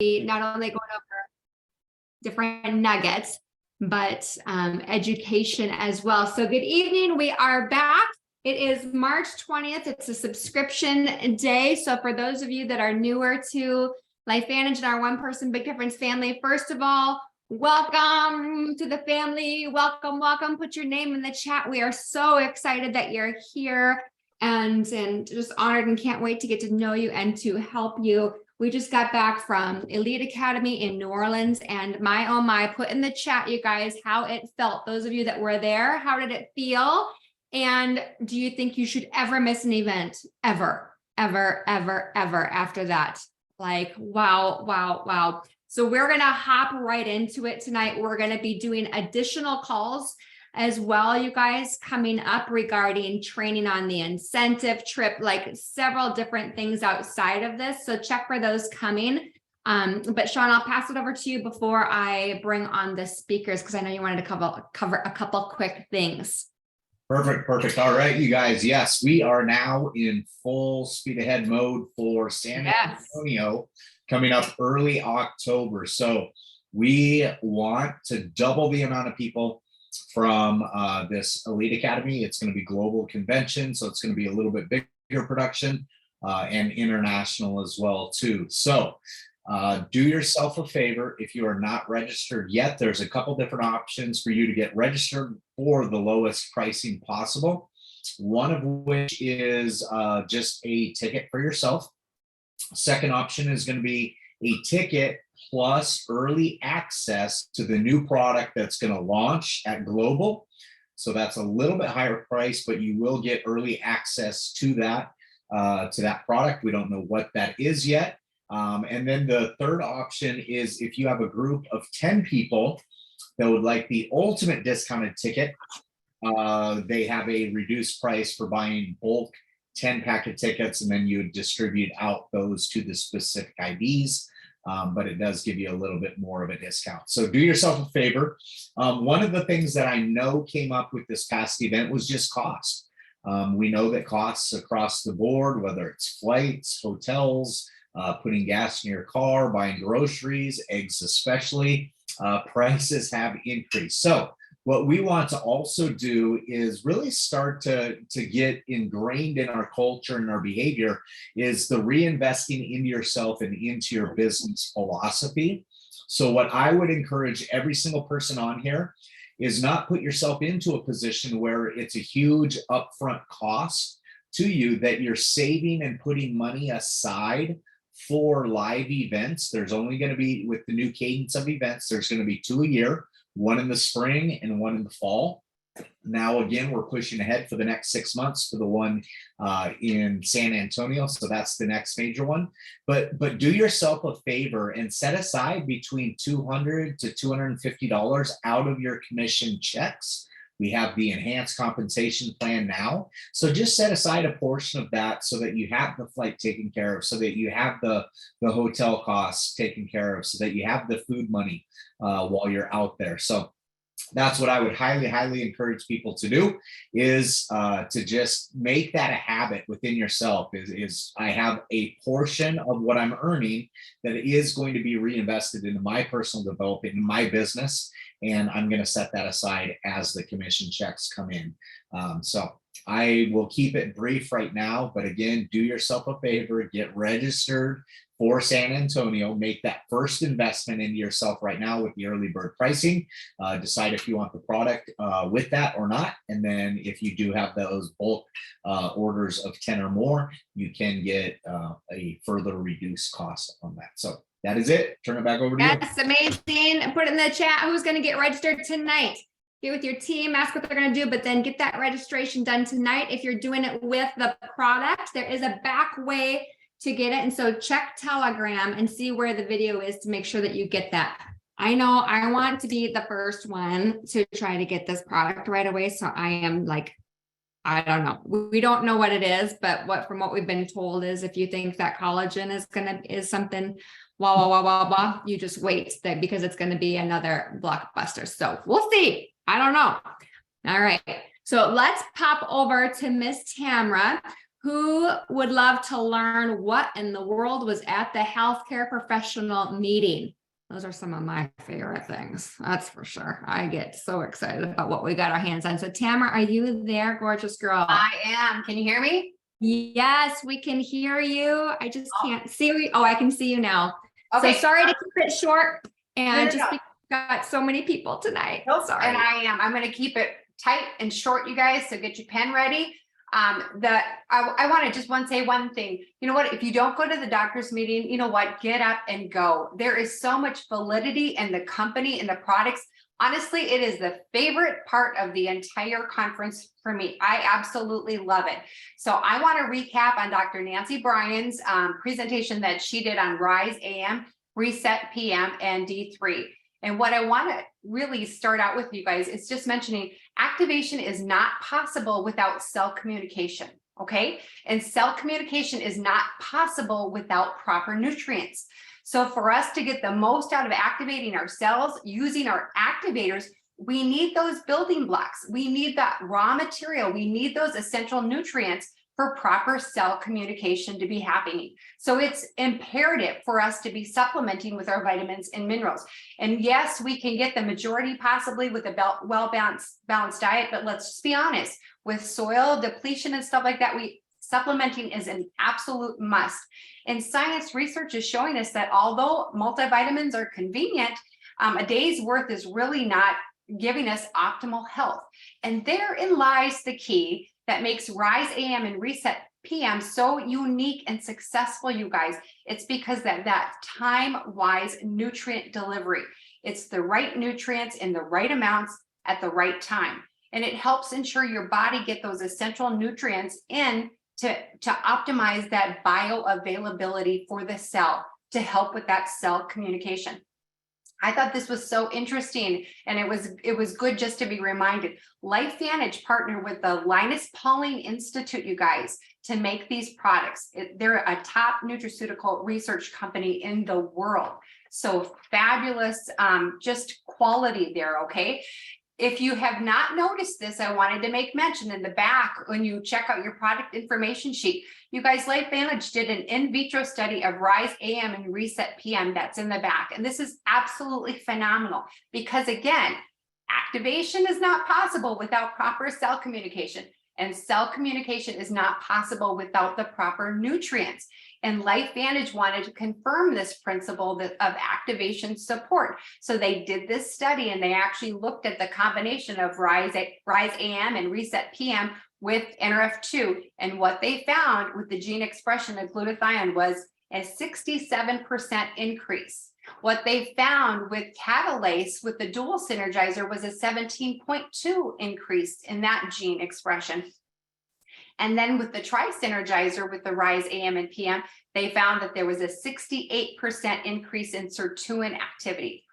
not only going over different nuggets, but education as well. So good evening. We are back. It is March 20th. It's a subscription day. So for those of you that are newer to LifeVantage and our One Person Big Difference family, first of all, welcome to the family. Welcome, welcome. Put your name in the chat. We are so excited that you're here and just honored and can't wait to get to know you and to help you. We just got back from Elite Academy in New Orleans, and my, oh my, put in the chat, you guys, how it felt. Those of you that were there, how did it feel? And do you think you should ever miss an event? Ever after that? Like, wow, wow, wow. So we're going to hop right into it tonight. We're going to be doing additional calls as well, you guys, coming up regarding training on the incentive trip, like several different things outside of this. So check for those coming. But Sean, I'll pass it over to you before I bring on the speakers, because I know you wanted to cover a couple quick things. Perfect. All right, you guys. Yes, we are now in full speed ahead mode for San Antonio coming up early October. So we want to double the amount of people from this Elite Academy. It's going to be global convention, so it's going to be a little bit bigger production and international as well too. So do yourself a favor. If you are not registered yet, there's a couple different options for you to get registered for the lowest pricing possible. One of which is just a ticket for yourself. Second option is going to be a ticket plus early access to the new product that's going to launch at Global. So that's a little bit higher price, but you will get early access to that product. We don't know what that is yet. And then the third option is if you have a group of 10 people that would like the ultimate discounted ticket, they have a reduced price for buying bulk 10-pack of tickets, and then you would distribute out those to the specific IDs. But it does give you a little bit more of a discount. So do yourself a favor. One of the things that I know came up with this past event was just cost. We know that costs across the board, whether it's flights, hotels, putting gas in your car, buying groceries, eggs especially, prices have increased. So what we want to also do is really start to get ingrained in our culture and our behavior is the reinvesting into yourself and into your business philosophy. So what I would encourage every single person on here is not put yourself into a position where it's a huge upfront cost to you that you're saving and putting money aside for live events. There's only going to be, with the new cadence of events, there's going to be 2 a year. One in the spring and one in the fall. Now, again, we're pushing ahead for the next 6 months for the one in San Antonio. So that's the next major one. But do yourself a favor and set aside between $200 to $250 out of your commission checks. We have the enhanced compensation plan now. So just set aside a portion of that so that you have the flight taken care of, so that you have the hotel costs taken care of, so that you have the food money while you're out there. So that's what I would highly encourage people to do, is to just make that a habit within yourself. Is I have a portion of what I'm earning that is going to be reinvested into my personal development, in my business, and I'm going to set that aside as the commission checks come in. So I will keep it brief right now, but again, do yourself a favor, get registered for San Antonio, make that first investment into yourself right now with the early bird pricing, decide if you want the product with that or not. And then if you do have those bulk orders of 10 or more, you can get a further reduced cost on that. So that is it. Turn it back over to you. That's amazing. Put it in the chat who's going to get registered tonight. Get with your team, ask what they're going to do, but then get that registration done tonight. If you're doing it with the product, there is a back way to get it. And so check Telegram and see where the video is to make sure that you get that. I know I want to be the first one to try to get this product right away. So I am like, I don't know. We don't know what it is, but from what we've been told is if you think that collagen is something, you just wait because it's going to be another blockbuster. So we'll see. I don't know. All right. So let's pop over to Miss Tamara, Who would love to learn what in the world was at the healthcare professional meeting? Those are some of my favorite things. That's for sure. I get so excited about what we got our hands on. So Tamara, are you there, gorgeous girl? I am. Can you hear me? Yes, we can hear you. I just can't see you. Oh, I can see you now. Okay. So sorry to keep it short and No. just because we've got so many people tonight. Nope. Sorry. And I am. I'm going to keep it tight and short, you guys. So get your pen ready. I want to just say one thing. You know what? If you don't go to the doctor's meeting, you know what? Get up and go. There is so much validity in the company and the products. Honestly, it is the favorite part of the entire conference for me. I absolutely love it. So I want to recap on Dr. Nancy Bryan's presentation that she did on Rise AM, Reset PM, and D3. And what I want to really start out with you guys is just mentioning activation is not possible without cell communication, okay? And cell communication is not possible without proper nutrients. So for us to get the most out of activating our cells using our activators, we need those building blocks. We need that raw material. We need those essential nutrients for proper cell communication to be happening. So it's imperative for us to be supplementing with our vitamins and minerals. And yes, we can get the majority possibly with a well-balanced diet, but let's just be honest, with soil depletion and stuff like that, supplementing is an absolute must. And science research is showing us that although multivitamins are convenient, a day's worth is really not giving us optimal health. And therein lies the key that makes Rise AM and Reset PM so unique and successful, you guys. It's because that time-wise nutrient delivery. It's the right nutrients in the right amounts at the right time. And it helps ensure your body get those essential nutrients in to optimize that bioavailability for the cell to help with that cell communication. I thought this was so interesting, and it was good just to be reminded. LifeVantage partnered with the Linus Pauling Institute, you guys, to make these products. They're a top nutraceutical research company in the world. So fabulous, just quality there, okay? If you have not noticed this, I wanted to make mention in the back when you check out your product information sheet. You guys, LifeVantage did an in vitro study of Rise AM and Reset PM that's in the back. And this is absolutely phenomenal because, again, activation is not possible without proper cell communication. And cell communication is not possible without the proper nutrients. And LifeVantage wanted to confirm this principle of activation support. So they did this study and they actually looked at the combination of Rise AM and Reset PM with NRF2. And what they found with the gene expression of glutathione was a 67% increase. What they found with catalase with the dual synergizer was a 17.2 increase in that gene expression. And then with the tri-synergizer with the Rise AM and PM, they found that there was a 68% increase in sirtuin activity.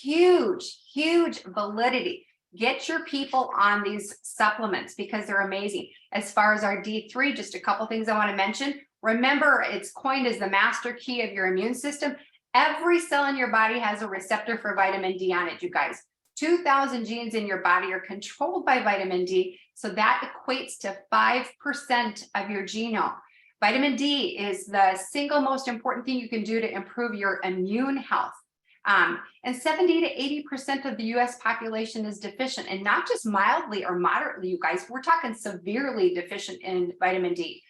Huge, huge validity. Get your people on these supplements because they're amazing. As far as our D3, just a couple things I want to mention. Remember, it's coined as the master key of your immune system. Every cell in your body has a receptor for vitamin D on it, you guys. 2,000 genes in your body are controlled by vitamin D. So that equates to 5% of your genome. Vitamin D is the single most important thing you can do to improve your immune health. And 70 to 80% of the US population is deficient, and not just mildly or moderately, you guys, we're talking severely deficient in vitamin D.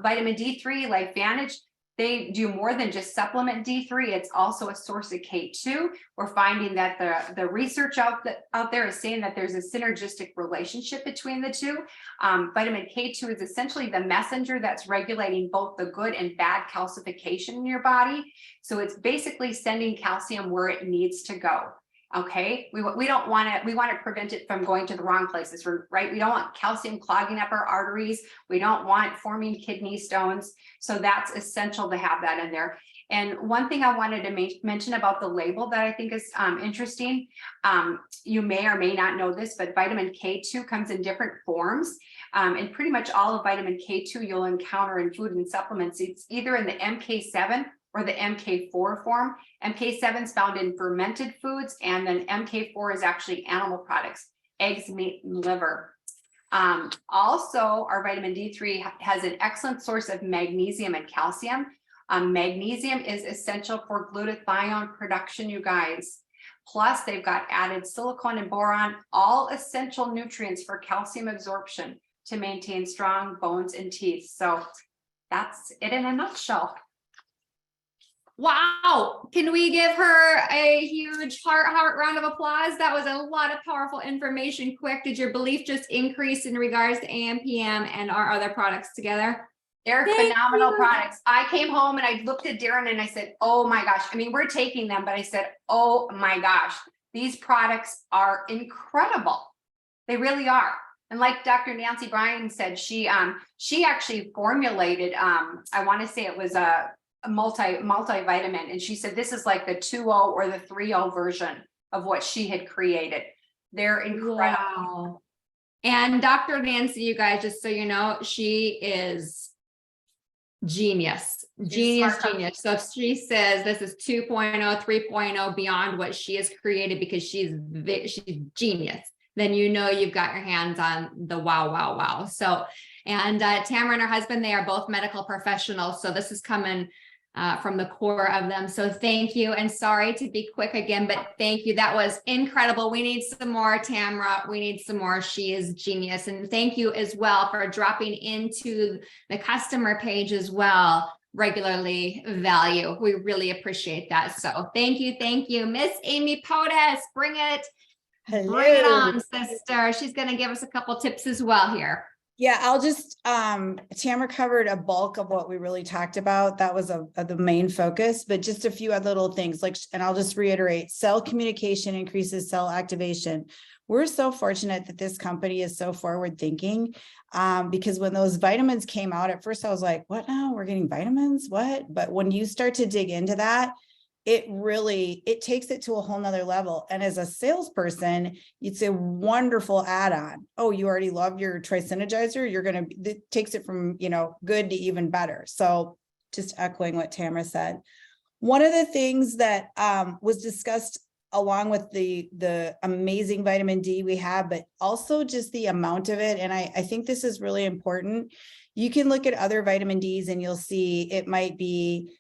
Vitamin D3, LifeVantage, they do more than just supplement D3. It's also a source of K2. We're finding that the research out there is saying that there's a synergistic relationship between the two. Vitamin K2 is essentially the messenger that's regulating both the good and bad calcification in your body. So it's basically sending calcium where it needs to go. Okay, we don't want to, we want to prevent it from going to the wrong places, right? We don't want calcium clogging up our arteries. We don't want forming kidney stones. So that's essential to have that in there. And one thing I wanted to mention about the label that I think is interesting, you may or may not know this, but vitamin K2 comes in different forms. And pretty much all of vitamin K2 you'll encounter in food and supplements. It's either in the MK7 or the MK4 form. MK7 is found in fermented foods, and then MK4 is actually animal products, eggs, meat, and liver. Also, our vitamin D3 has an excellent source of magnesium and calcium. Magnesium is essential for glutathione production, you guys. Plus, they've got added silicone and boron, all essential nutrients for calcium absorption to maintain strong bones and teeth. So that's it in a nutshell. Wow. Can we give her a huge heart round of applause? That was a lot of powerful information. Quick, did your belief just increase in regards to AM, PM, and our other products together? They're phenomenal products. I came home and I looked at Darren and I said, oh my gosh. I mean, we're taking them, but I said, oh my gosh, these products are incredible. They really are. And like Dr. Nancy Bryan said, she actually formulated, I want to say it was a multivitamin. And she said, this is like the 2.0 or the 3.0 version of what she had created. They're incredible. Wow. And Dr. Nancy, you guys, just so you know, she is genius. Genius. So if she says this is 2.0, 3.0 beyond what she has created because she's genius, then you know you've got your hands on the wow. So, and Tamara and her husband, they are both medical professionals. So this is coming from the core of them. So thank you. And sorry to be quick again, but thank you. That was incredible. We need some more, Tamara. We need some more. She is genius. And thank you as well for dropping into the customer page as well. Regularly value. We really appreciate that. So thank you. Thank you. Miss Amy POTUS, bring it. Hello. Bring it on, sister. She's going to give us a couple tips as well here. Yeah, I'll just, Tamara covered a bulk of what we really talked about. That was the main focus, but just a few other little things like, and I'll just reiterate, cell communication increases cell activation. We're so fortunate that this company is so forward thinking, because when those vitamins came out, at first I was like, what now? We're getting vitamins? What? But when you start to dig into that, it takes it to a whole nother level. And as a salesperson, it's a wonderful add-on. Oh, you already love your Tri-Synergizer. It takes it from, good to even better. So just echoing what Tamara said. One of the things that was discussed along with the amazing vitamin D we have, but also just the amount of it. And I think this is really important. You can look at other vitamin Ds and you'll see it might be,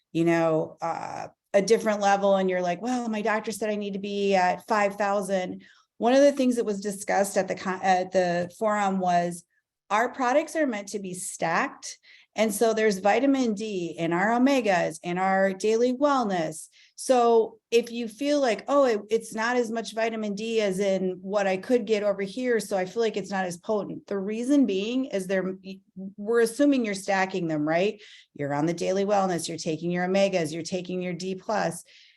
a different level. And you're like, well, my doctor said I need to be at 5,000. One of the things that was discussed at the forum was our products are meant to be stacked. And so there's vitamin D in our omegas, in our daily wellness. So if you feel like, oh, it's not as much vitamin D as in what I could get over here, so I feel like it's not as potent. The reason being is we're assuming you're stacking them, right? You're on the daily wellness, you're taking your omegas, you're taking your D+.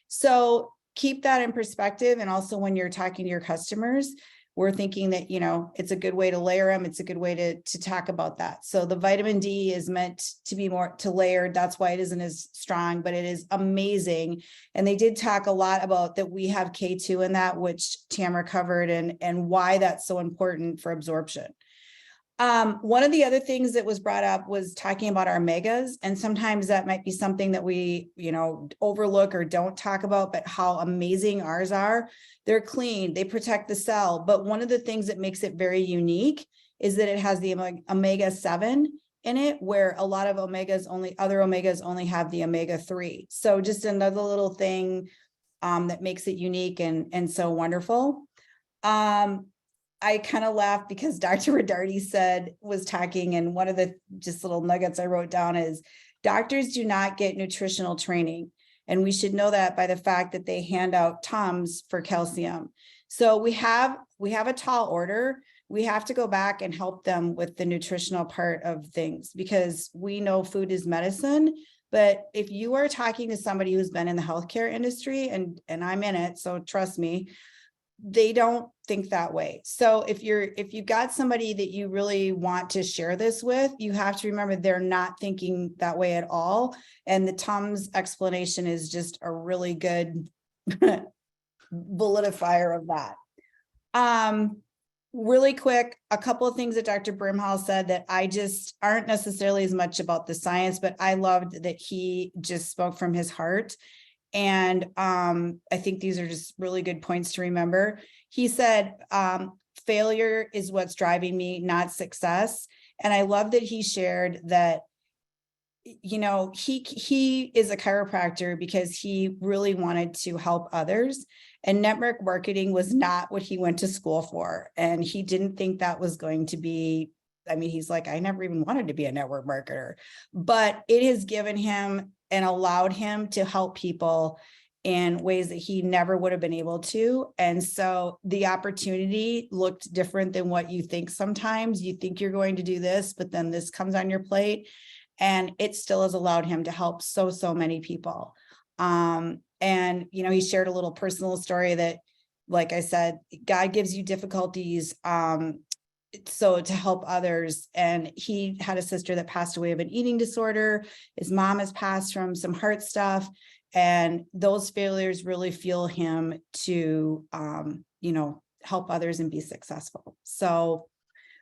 So keep that in perspective. And also when you're talking to your customers, we're thinking that, it's a good way to layer them. It's a good way to talk about that. So the vitamin D is meant to be more layered. That's why it isn't as strong, but it is amazing. And they did talk a lot about that we have K2 in that, which Tamara covered, and why that's so important for absorption. One of the other things that was brought up was talking about our omegas, and sometimes that might be something that we, overlook or don't talk about, but how amazing ours are. They're clean, they protect the cell. But one of the things that makes it very unique is that it has the omega-7 in it, where a lot of other omegas only have the omega-3. So just another little thing that makes it unique and so wonderful. I kind of laughed because Dr. Rodarty was talking, and one of the just little nuggets I wrote down is doctors do not get nutritional training. And we should know that by the fact that they hand out Tums for calcium. So we have a tall order. We have to go back and help them with the nutritional part of things, because we know food is medicine. But if you are talking to somebody who's been in the healthcare industry, and I'm in it, so trust me, they don't think that way. So if you've got somebody that you really want to share this with, you have to remember they're not thinking that way at all. And the Tums explanation is just a really good validifier of that. Really quick, a couple of things that Dr. Brimhall said that I just aren't necessarily as much about the science, but I loved that he just spoke from his heart. And I think these are just really good points to remember. He said, failure is what's driving me, not success. And I love that he shared that, you know, he is a chiropractor because he really wanted to help others, and network marketing was not what he went to school for. And he didn't think that was going to be, I mean, he's like, I never even wanted to be a network marketer, but it has given him and allowed him to help people in ways that he never would have been able to. And so the opportunity looked different than what you think. Sometimes you think you're going to do this, but then this comes on your plate, and it still has allowed him to help so many people. And, you know, he shared a little personal story that, like I said, God gives you difficulties, so to help others. And he had a sister that passed away of an eating disorder. His mom has passed from some heart stuff. And those failures really fuel him to, you know, help others and be successful. So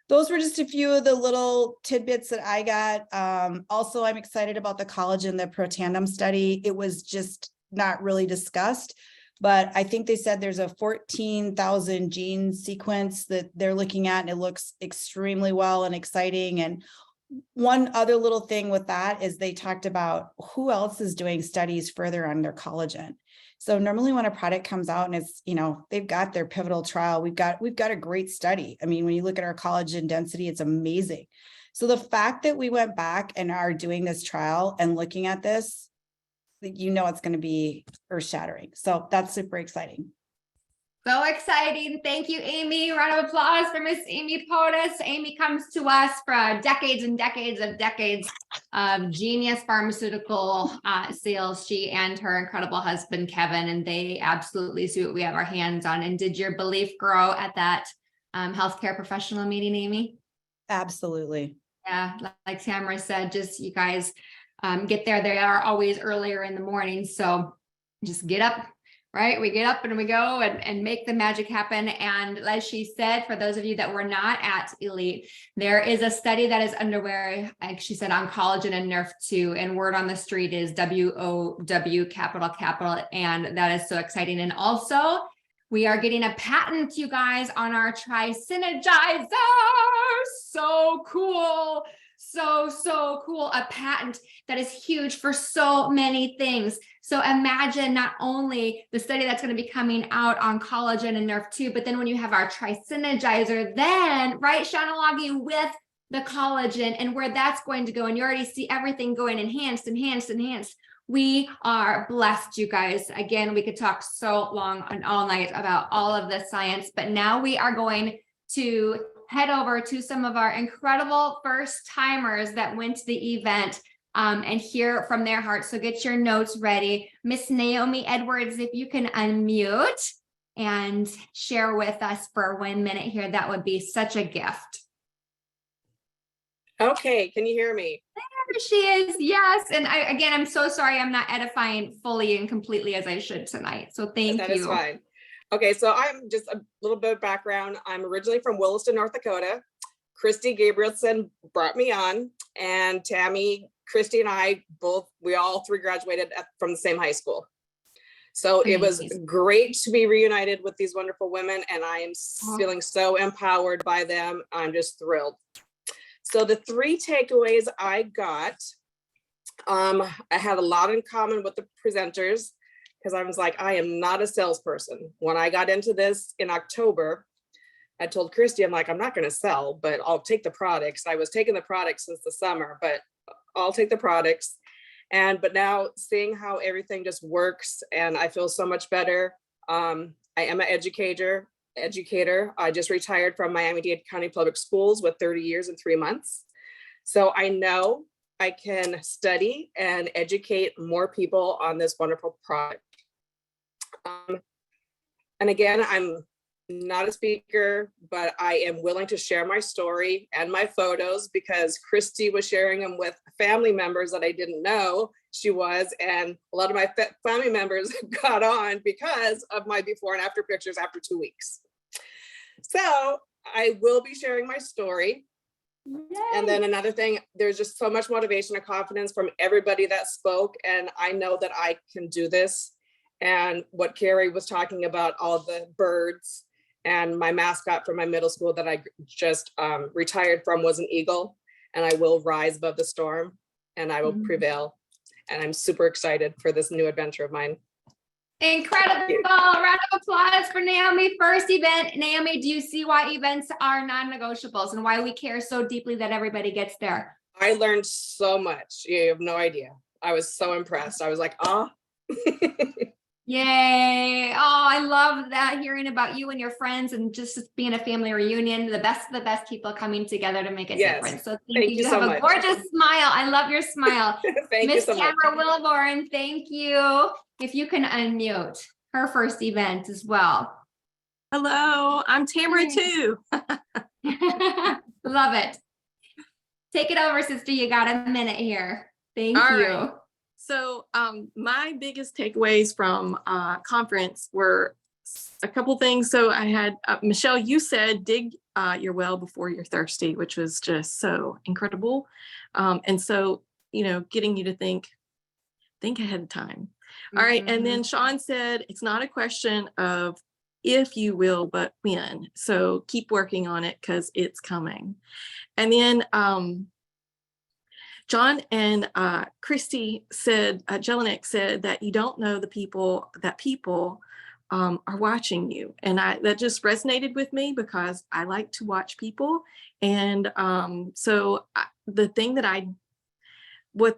those were just a few of the little tidbits that I got. Also, I'm excited about the collagen, the pro tandem study. It was just not really discussed, but I think they said there's a 14,000 gene sequence that they're looking at, and it looks extremely well and exciting. And one other little thing with that is they talked about who else is doing studies further on their collagen. So normally when a product comes out and it's, you know, they've got their pivotal trial, we've got a great study. I mean, when you look at our collagen density, it's amazing. So the fact that we went back and are doing this trial and looking at this, you know, it's going to be earth shattering. So that's super exciting. So exciting. Thank you, Amy. Round of applause for Miss Amy POTUS. Amy comes to us for decades and decades of genius pharmaceutical sales. She and her incredible husband, Kevin, and they absolutely see what we have our hands on. And did your belief grow at that healthcare professional meeting, Amy? Absolutely. Yeah, like Tamara said, just you guys get there. They are always earlier in the morning. So just get up. Right? We get up and we go and make the magic happen. And as she said, for those of you that were not at Elite, there is a study that is underway, like she said, on collagen and Nerf2, and word on the street is WOW capital. And that is so exciting. And also we are getting a patent, you guys, on our Tri-Synergizer. So cool. So cool. A patent that is huge for so many things. So imagine not only the study that's going to be coming out on collagen and Nerf2, but then when you have our Tri-Synergizer, then, right, Shanalagi, with the collagen and where that's going to go. And you already see everything going enhanced. We are blessed, you guys. Again, we could talk so long and all night about all of this science, but now we are going to head over to some of our incredible first timers that went to the event and hear from their hearts. So get your notes ready. Miss Naomi Edwards, if you can unmute and share with us for 1 minute here, that would be such a gift. Okay, can you hear me? There she is, yes. And I'm so sorry I'm not edifying fully and completely as I should tonight. So thank you. That is fine. Okay, so I'm just a little bit of background. I'm originally from Williston, North Dakota. Christy Gabrielson brought me on, and Tammy, Christy, and I we all three graduated from the same high school. So it was great to be reunited with these wonderful women, and I am feeling so empowered by them. I'm just thrilled. So the 3 takeaways I got, I had a lot in common with the presenters, because I was like, I am not a salesperson. When I got into this in October, I told Christy, I'm like, I'm not going to sell, but I'll take the products. I was taking the products since the summer, but I'll take the products. But now seeing how everything just works, and I feel so much better. I am an educator. I just retired from Miami-Dade County Public Schools with 30 years and 3 months. So I know I can study and educate more people on this wonderful product. And again, I'm not a speaker, but I am willing to share my story and my photos, because Christy was sharing them with family members that I didn't know she was. And a lot of my family members got on because of my before and after pictures after 2 weeks. So I will be sharing my story. Yay. And then another thing, there's just so much motivation and confidence from everybody that spoke. And I know that I can do this. And what Carrie was talking about, all the birds, And my mascot for my middle school that I just retired from was an eagle. And I will rise above the storm and I will prevail. And I'm super excited for this new adventure of mine. Incredible. Round of applause for Naomi. First event. Naomi, do you see why events are non-negotiables and why we care so deeply that everybody gets there? I learned so much. You have no idea. I was so impressed. I was like, oh. Yay. Oh, I love that, hearing about you and your friends and just being a family reunion, the best of the best people coming together to make a difference. So thank you. You have a gorgeous smile. I love your smile. Thank you so much. Miss Tamara Wilborn, thank you. If you can unmute her first event as well. Hello, I'm Tamara too. Love it. Take it over, sister. You got a minute here. Thank All you. right. So my biggest takeaways from conference were a couple things. So I had, Michelle, you said dig your well before you're thirsty, which was just so incredible. And so, you know, getting you to think ahead of time. All right. And then Sean said, it's not a question of if you will, but when. So keep working on it because it's coming. And then John and Christy said, Jelinek said that you don't know the people are watching you. And that just resonated with me because I like to watch people. And so the thing that I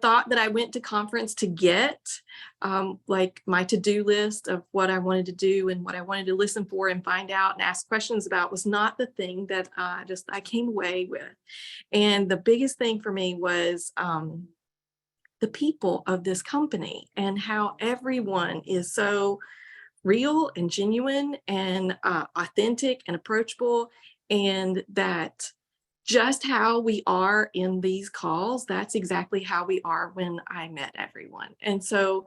thought that I went to conference to get, like my to-do list of what I wanted to do and what I wanted to listen for and find out and ask questions about, was not the thing that I came away with. And the biggest thing for me was the people of this company and how everyone is so real and genuine and authentic and approachable, and that just how we are in these calls, that's exactly how we are when I met everyone. And so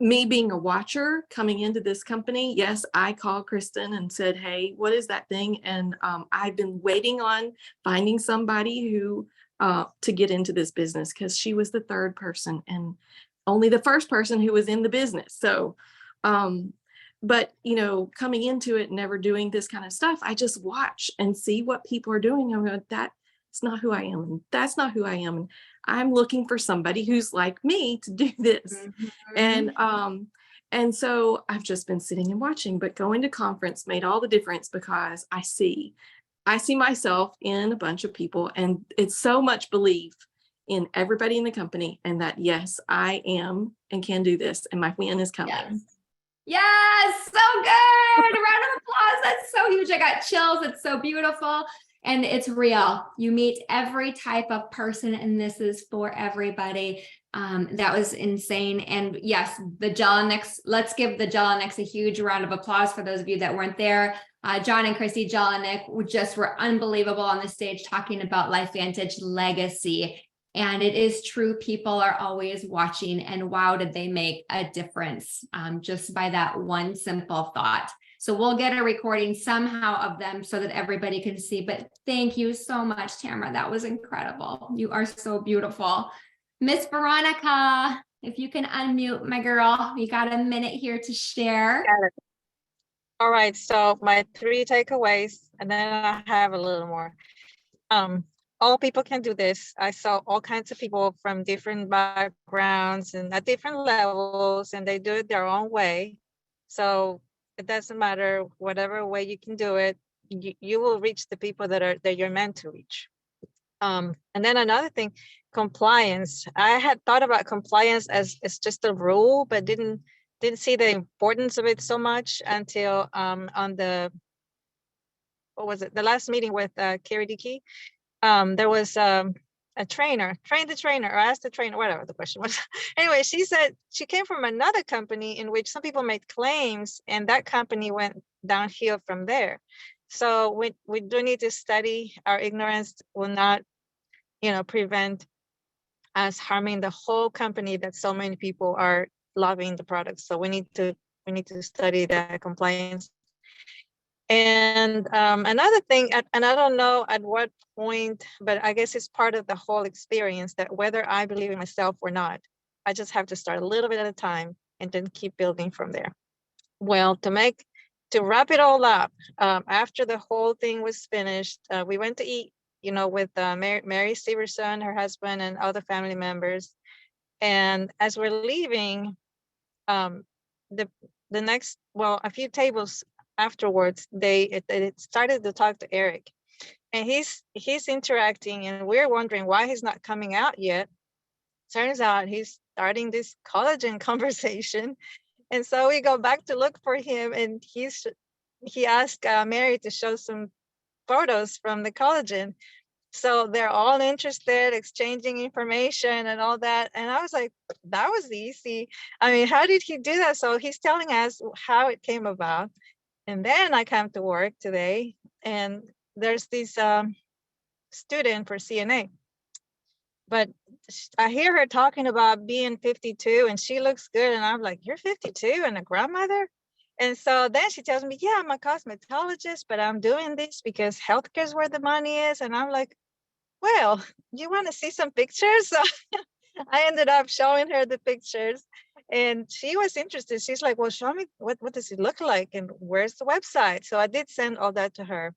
me being a watcher coming into this company, yes, I called Kristen and said, hey, what is that thing? And I've been waiting on finding somebody who to get into this business, because she was the third person and only the first person who was in the business. So but, you know, coming into it, never doing this kind of stuff, I just watch and see what people are doing. I'm going, that's not who I am. And that's not who I am. And I'm looking for somebody who's like me to do this. And so I've just been sitting and watching, but going to conference made all the difference because I see myself in a bunch of people, and it's so much belief in everybody in the company, and that, yes, I am and can do this. And my win is coming. Yes. Yes, so good. A round of applause. That's so huge. I got chills. It's so beautiful. And it's real. You meet every type of person, and this is for everybody. That was insane. And yes, the Jelenics, let's give the Jelenics a huge round of applause for those of you that weren't there. John and Christy Jelinek were unbelievable on the stage talking about LifeVantage legacy. And it is true. People are always watching, and wow, did they make a difference just by that one simple thought. So we'll get a recording somehow of them so that everybody can see. But thank you so much, Tamara. That was incredible. You are so beautiful. Miss Veronica, if you can unmute, my girl, you got a minute here to share. Got it. All right, so my 3 takeaways, and then I have a little more. All people can do this. I saw all kinds of people from different backgrounds and at different levels, and they do it their own way. So it doesn't matter whatever way you can do it, you will reach the people that you're meant to reach. And then another thing, compliance. I had thought about compliance as just a rule, but didn't see the importance of it so much until on the, what was it, the last meeting with Carrie Dickey. There was a trainer, train the trainer, or ask the trainer, whatever the question was. Anyway, she said she came from another company in which some people made claims, and that company went downhill from there. So we do need to study. Our ignorance will not, prevent us harming the whole company that so many people are loving the product. So we need to study that compliance. And another thing, and I don't know at what point, but I guess it's part of the whole experience, that whether I believe in myself or not, I just have to start a little bit at a time and then keep building from there. Well, to make to wrap it all up, after the whole thing was finished, we went to eat, with Mary Severson, her husband, and other family members. And as we're leaving, the next, a few tables afterwards, they started to talk to Eric, and he's interacting, and we're wondering why he's not coming out yet. Turns out he's starting this collagen conversation. And so we go back to look for him, and he asked Mary to show some photos from the collagen. So they're all interested, exchanging information and all that. And I was like, that was easy. I mean, how did he do that? So he's telling us how it came about. And then I come to work today, and there's this student for CNA. But I hear her talking about being 52, and she looks good. And I'm like, you're 52 and a grandmother? And so then she tells me, yeah, I'm a cosmetologist, but I'm doing this because healthcare is where the money is. And I'm like, well, you want to see some pictures? So I ended up showing her the pictures, and she was interested. She's like, well, show me, what does it look like? And where's the website? So I did send all that to her.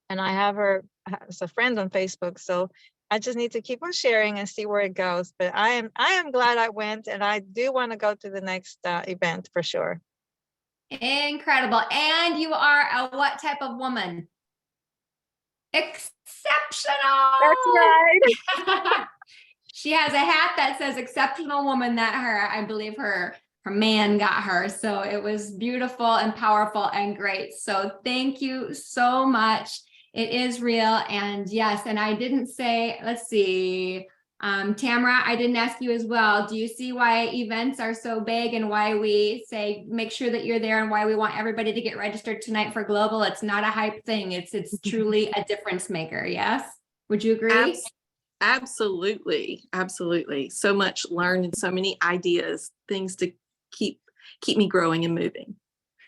And I have her as a friend on Facebook. So I just need to keep on sharing and see where it goes. But I am glad I went, and I do want to go to the next event for sure. Incredible. And you are a what type of woman? Exceptional. That's right. She has a hat that says exceptional woman that I believe her man got her. So it was beautiful and powerful and great. So thank you so much. It is real. And yes, and I didn't say, let's see, Tamara, I didn't ask you as well. Do you see why events are so big and why we say, make sure that you're there, and why we want everybody to get registered tonight for Global? It's not a hype thing. It's truly a difference maker. Yes. Would you agree? Absolutely. Absolutely. So much learned and so many ideas, things to keep me growing and moving.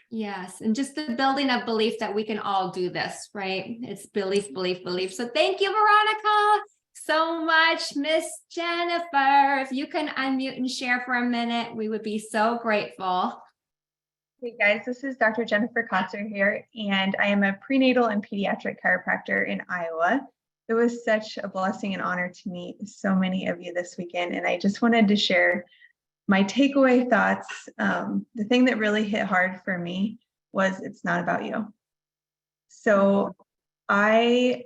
Yes. And just the building of belief that we can all do this, right? It's belief. So thank you, Veronica, so much. Miss Jennifer, if you can unmute and share for a minute, we would be so grateful. Hey guys, this is Dr. Jennifer Kotzer here, and I am a prenatal and pediatric chiropractor in Iowa. It was such a blessing and honor to meet so many of you this weekend, and I just wanted to share my takeaway thoughts. The thing that really hit hard for me was it's not about you. So I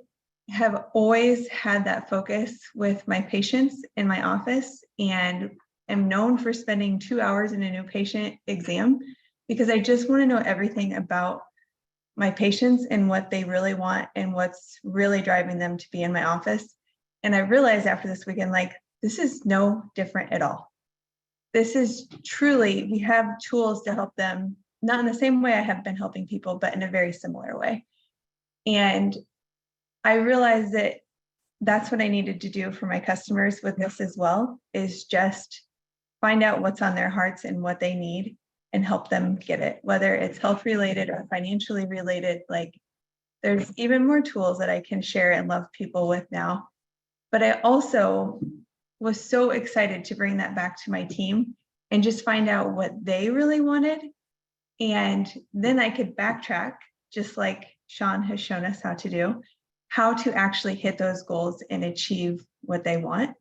have always had that focus with my patients in my office, and am known for spending 2 hours in a new patient exam because I just want to know everything about my patients and what they really want and what's really driving them to be in my office. And I realized after this weekend, like, this is no different at all. This is truly, we have tools to help them, not in the same way I have been helping people, but in a very similar way. And I realized that that's what I needed to do for my customers with this as well, is just find out what's on their hearts and what they need and help them get it, whether it's health related or financially related. Like, there's even more tools that I can share and love people with now. But I also was so excited to bring that back to my team and just find out what they really wanted. And then I could backtrack, just like Sean has shown us how to actually hit those goals and achieve what they want,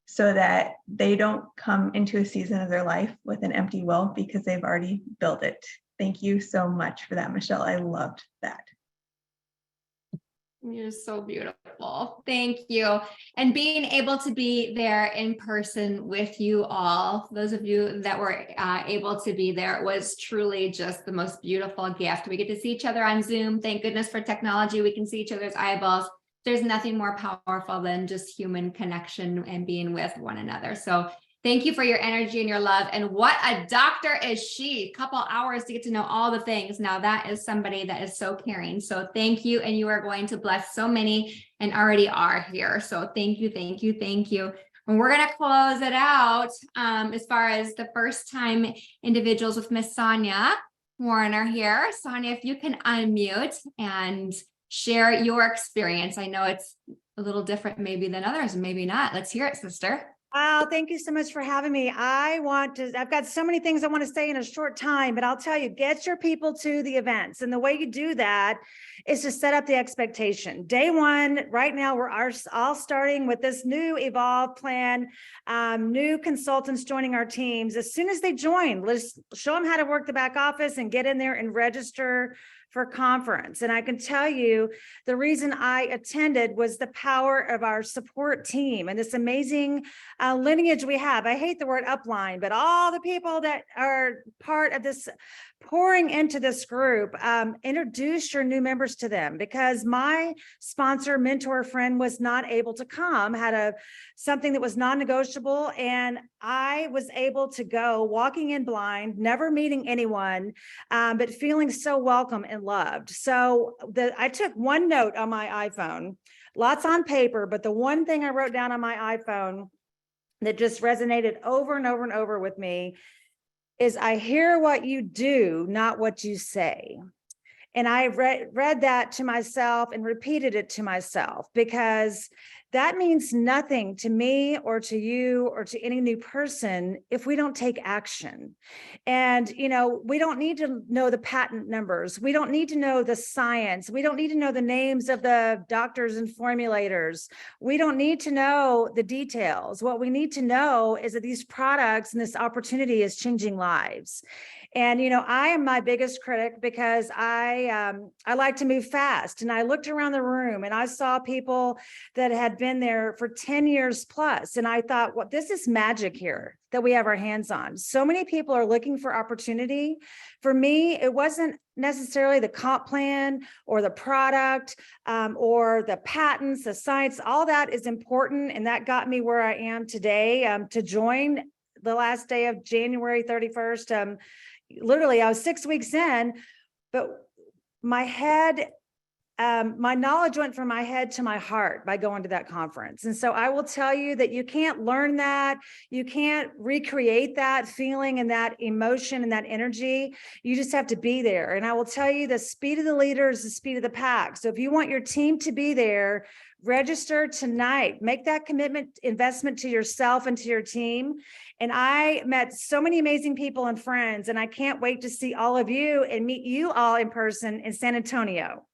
so that they don't come into a season of their life with an empty well because they've already built it. Thank you so much for that, Michelle. I loved that. You're so beautiful. Thank you. And being able to be there in person with you all, those of you that were able to be there, was truly just the most beautiful gift. We get to see each other on Zoom. Thank goodness for technology. We can see each other's eyeballs. There's nothing more powerful than just human connection and being with one another. So thank you for your energy and your love. And what a doctor is she? A couple hours to get to know all the things. Now that is somebody that is so caring. So thank you. And you are going to bless so many and already are here. So thank you. And we're going to close it out as far as the first time individuals with Miss Sonia Warner here. Sonia, if you can unmute and share your experience. I know it's a little different maybe than others, maybe not. Let's hear it, sister. Oh, thank you so much for having me. I've got so many things I want to say in a short time, but I'll tell you, get your people to the events. And the way you do that is to set up the expectation. Day one, right now, we're all starting with this new Evolve plan, new consultants joining our teams. As soon as they join, let's show them how to work the back office and get in there and register for conference. And I can tell you, the reason I attended was the power of our support team and this amazing lineage we have. I hate the word upline, but all the people that are part of this pouring into this group, introduce your new members to them, because my sponsor, mentor, friend was not able to come, had something that was non-negotiable, and I was able to go walking in blind, never meeting anyone, but feeling so welcome and loved. So I took one note on my iPhone, lots on paper, but the one thing I wrote down on my iPhone that just resonated over and over and over with me is, I hear what you do, not what you say. And I read that to myself and repeated it to myself, because that means nothing to me or to you or to any new person if we don't take action. And, we don't need to know the patent numbers. We don't need to know the science. We don't need to know the names of the doctors and formulators. We don't need to know the details. What we need to know is that these products and this opportunity is changing lives. And, I am my biggest critic, because I like to move fast. And I looked around the room and I saw people that had been there for 10 years plus. And I thought, well, this is magic here that we have our hands on. So many people are looking for opportunity. For me, it wasn't necessarily the comp plan or the product or the patents, the science. All that is important. And that got me where I am today, to join the last day of January 31st. Literally, I was 6 weeks in, but my knowledge went from my head to my heart by going to that conference. And so I will tell you that you can't learn that. You can't recreate that feeling and that emotion and that energy. You just have to be there. And I will tell you, the speed of the leader is the speed of the pack. So if you want your team to be there, register tonight, make that commitment, investment to yourself and to your team. And I met so many amazing people and friends, and I can't wait to see all of you and meet you all in person in San Antonio.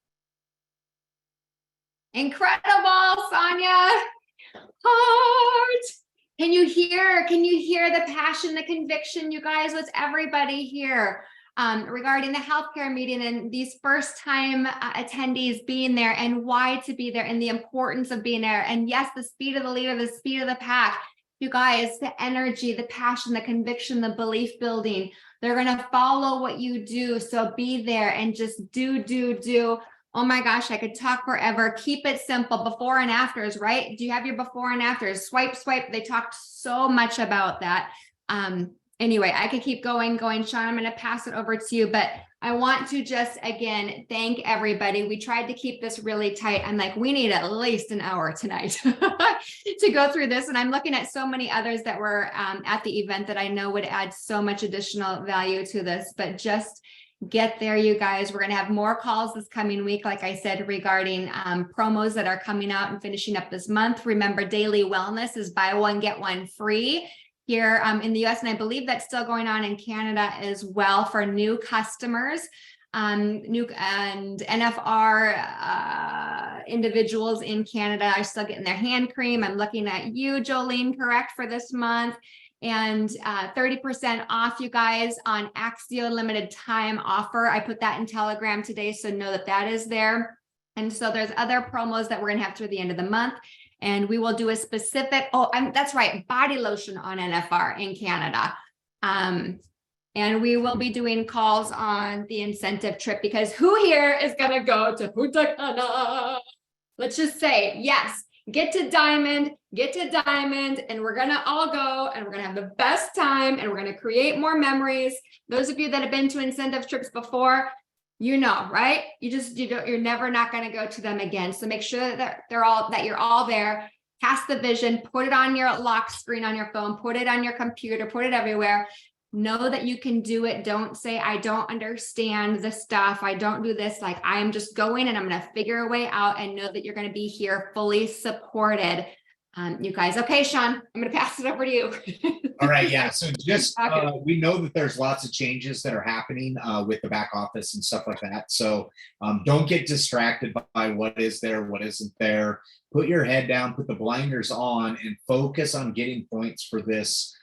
Incredible, Sonia. Heart. Can you hear the passion, the conviction, you guys? What's everybody here regarding the healthcare meeting and these first time attendees being there, and why to be there, and the importance of being there? And yes, the speed of the leader, the speed of the pack. You guys, the energy, the passion, the conviction, the belief building, they're going to follow what you do. So be there and just do. Oh my gosh, I could talk forever. Keep it simple. Before and afters, right? Do you have your before and afters? Swipe. They talked so much about that. Anyway, I could keep going. Sean, I'm going to pass it over to you, but I want to just, again, thank everybody. We tried to keep this really tight. I'm like, we need at least an hour tonight to go through this. And I'm looking at so many others that were at the event that I know would add so much additional value to this, but just get there, you guys. We're going to have more calls this coming week, like I said, regarding promos that are coming out and finishing up this month. Remember, daily wellness is buy one, get one free here in the US. And I believe that's still going on in Canada as well for new customers, new and NFR individuals in Canada are still getting their hand cream. I'm looking at you, Jolene, correct, for this month. And 30% off, you guys, on Axio limited time offer. I put that in Telegram today, so know that that is there. And so there's other promos that we're gonna have through the end of the month. And we will do a specific, that's right, body lotion on NFR in Canada. And we will be doing calls on the incentive trip, because who here is gonna go to Punta Cana? Let's just say, yes, get to Diamond, and we're gonna all go, and we're gonna have the best time, and we're gonna create more memories. Those of you that have been to incentive trips before, you know, right? You're never not going to go to them again. So make sure that you're all there. Cast the vision, put it on your lock screen on your phone, put it on your computer, put it everywhere. Know that you can do it. Don't say, I don't understand the stuff. I don't do this. Like, I am just going and I'm going to figure a way out, and know that you're going to be here fully supported you guys. Okay, Sean, I'm going to pass it over to you. All right, yeah. So just Okay. we know that there's lots of changes that are happening with the back office and stuff like that. So don't get distracted by what is there, what isn't there. Put your head down, put the blinders on, and focus on getting points for this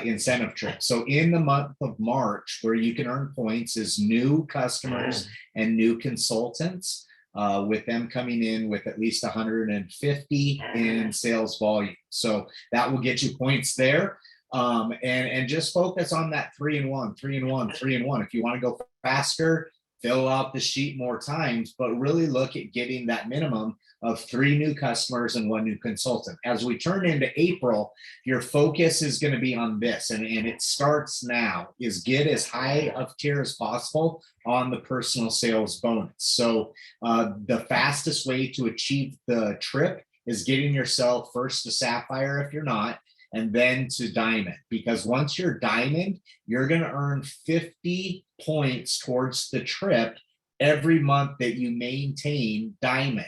incentive trip. So in the month of March, where you can earn points is new customers and new consultants. With them coming in with at least 150 in sales volume. So that will get you points there. And just focus on that 3 and 1, 3 and 1, 3 and 1. If you want to go faster, fill out the sheet more times, but really look at getting that minimum of 3 new customers and 1 new consultant. As we turn into April, your focus is going to be on this, and it starts now, is get as high of tier as possible on the personal sales bonus. So the fastest way to achieve the trip is getting yourself first to Sapphire if you're not, and then to Diamond, because once you're Diamond, you're going to earn 50 points towards the trip every month that you maintain Diamond.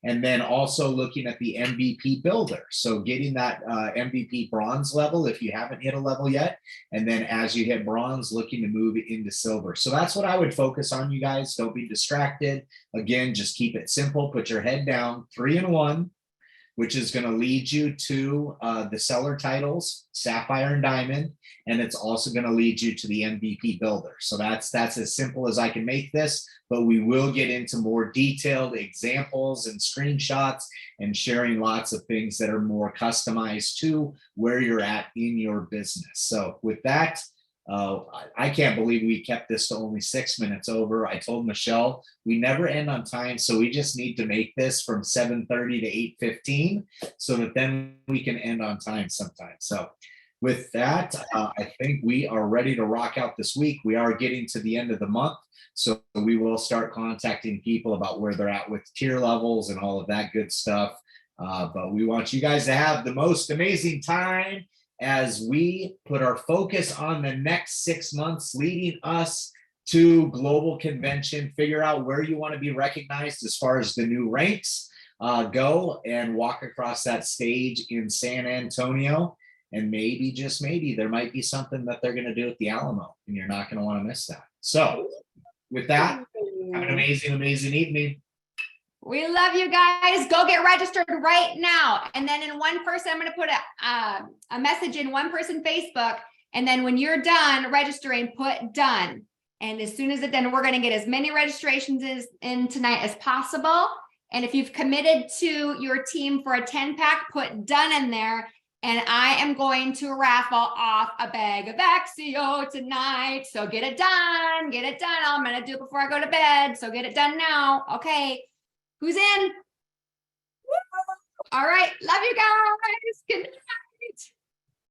And then also looking at the MVP builder. So getting that MVP bronze level if you haven't hit a level yet. And then as you hit bronze, looking to move it into silver. So that's what I would focus on, you guys. Don't be distracted. Again, just keep it simple. Put your head down, 3 and 1, which is going to lead you to the seller titles, Sapphire and Diamond. And it's also going to lead you to the MVP builder. So that's as simple as I can make this, but we will get into more detailed examples and screenshots and sharing lots of things that are more customized to where you're at in your business. So with that, I can't believe we kept this to only 6 minutes over. I told Michelle we never end on time, so we just need to make this from 7:30 to 8:15 so that then we can end on time sometime. So with that, I think we are ready to rock out this week. We are getting to the end of the month, so we will start contacting people about where they're at with tier levels and all of that good stuff. But we want you guys to have the most amazing time as we put our focus on the next 6 months leading us to global convention, figure out where you want to be recognized as far as the new ranks go, and walk across that stage in San Antonio. And maybe, just maybe, there might be something that they're going to do at the Alamo, and you're not going to want to miss that. So with that, have an amazing, amazing evening. We love you guys. Go get registered right now. And then in one person, I'm going to put a message in one person Facebook. And then when you're done registering, put done. And as soon as it's done, we're going to get as many registrations in tonight as possible. And if you've committed to your team for a 10-pack, put done in there. And I am going to raffle off a bag of Axio tonight. So get it done. Get it done. I'm going to do it before I go to bed. So get it done now. Okay. Who's in? All right. Love you guys. Good night.